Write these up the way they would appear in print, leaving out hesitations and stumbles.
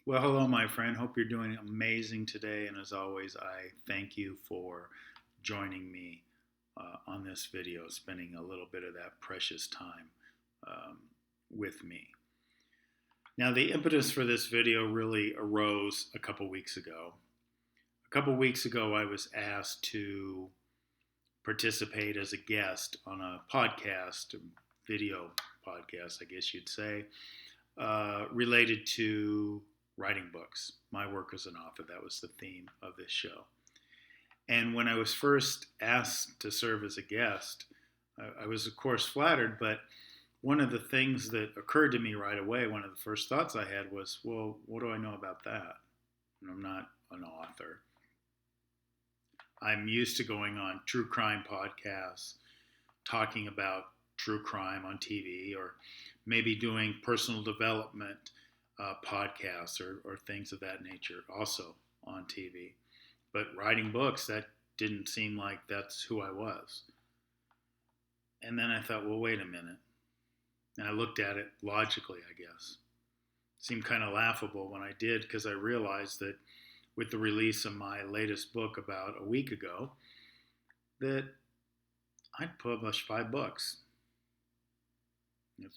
Well, hello, my friend. Hope you're doing amazing today. And as always, I thank you for joining me on this video, spending a little bit of that precious time um, with me. Now, the impetus for this video really arose a couple weeks ago. A couple weeks ago, I was asked to participate as a guest on a podcast, video podcast, I guess you'd say, related to writing books. My work as an author, that was the theme of this show. And when I was first asked to serve as a guest, I was, of course, flattered, but one of the things that occurred to me right away, one of the first thoughts I had was, well, what do I know about that? And I'm not an author. I'm used to going on true crime podcasts, talking about true crime on TV, or maybe doing personal development podcasts or things of that nature also on TV. But writing books, that didn't seem like that's who I was. And then I thought, well, wait a minute. And I looked at it logically, I guess. It seemed kind of laughable when I did, because I realized that with the release of my latest book about a week ago, that I'd published 5 books.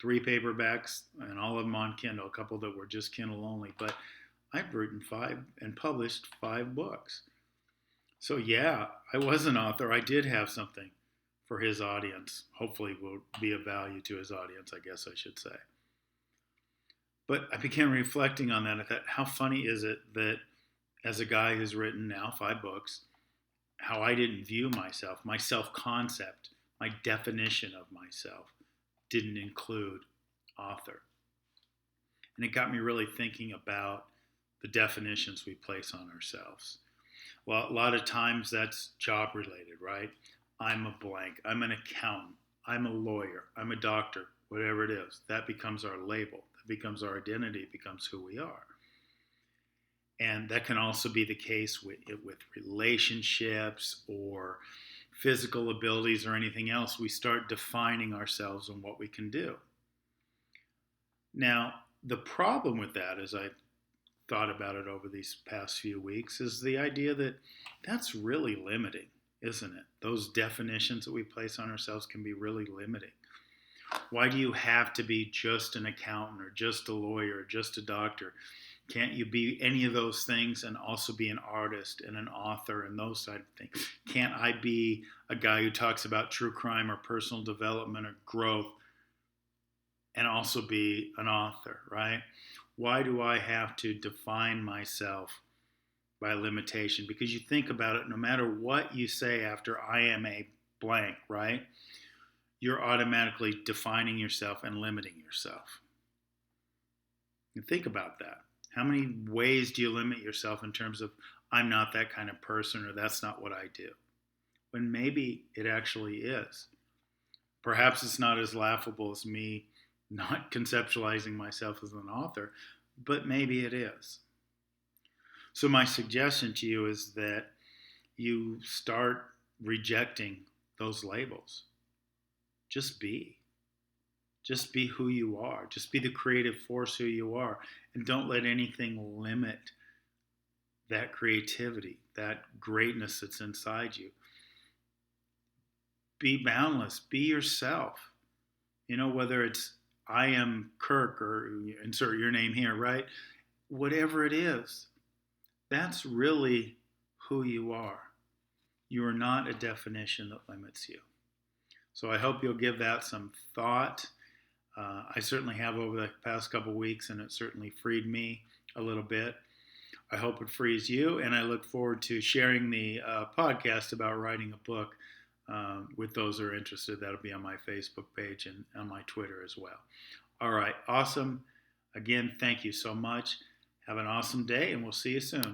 3 paperbacks, and all of them on Kindle, a couple that were just Kindle only, but I've written 5 and published 5 books. So yeah, I was an author. I did have something for his audience. Hopefully will be of value to his audience, I guess I should say. But I began reflecting on that. I thought, how funny is it that as a guy who's written now 5 books, how I didn't view myself, my self-concept, my definition of myself, didn't include author. And it got me really thinking about the definitions we place on ourselves. Well, a lot of times that's job related, right? I'm a blank. I'm an accountant. I'm a lawyer. I'm a doctor, whatever it is. That becomes our label. That becomes our identity. It becomes who we are. And that can also be the case with relationships or physical abilities or anything else. We start defining ourselves and what we can do. Now, the problem with that, as I thought about it over these past few weeks, is the idea that that's really limiting, isn't it? Those definitions that we place on ourselves can be really limiting. Why do you have to be just an accountant or just a lawyer or just a doctor? Can't you be any of those things and also be an artist and an author and those side of things? Can't I be a guy who talks about true crime or personal development or growth and also be an author, right? Why do I have to define myself by limitation? Because you think about it, no matter what you say after I am a blank, right? You're automatically defining yourself and limiting yourself. And think about that. How many ways do you limit yourself in terms of, I'm not that kind of person, or that's not what I do? When maybe it actually is. Perhaps it's not as laughable as me not conceptualizing myself as an author, but maybe it is. So my suggestion to you is that you start rejecting those labels. Just be. Just be who you are. Just be the creative force who you are. And don't let anything limit that creativity, that greatness that's inside you. Be boundless. Be yourself. Whether it's I am Kirk or insert your name here, right? Whatever it is, that's really who you are. You are not a definition that limits you. So I hope you'll give that some thought. I certainly have over the past couple weeks, and it certainly freed me a little bit. I hope it frees you, and I look forward to sharing the podcast about writing a book with those who are interested. That'll be on my Facebook page and on my Twitter as well. All right, awesome. Again, thank you so much. Have an awesome day, and we'll see you soon.